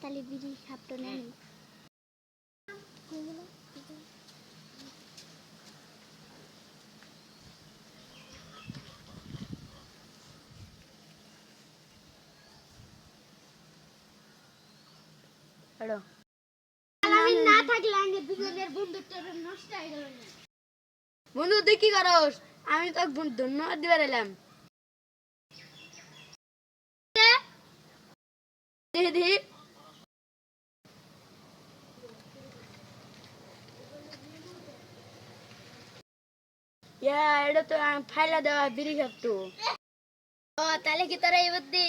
তাহলে বিড়ি খাপটো নেই হ্যালো আমি না থাকলে আগে দুজনের বন্ধুত্ব নষ্ট হয়ে গেল না বন্ধু তুই কি করস আমি তো ধন্যবাদ দিবার এলাম দিদি এটা তো ফাইলা দেওয়া বিড়ি খাপটু ও তাহলে কি তোরা এই বুদ্ধি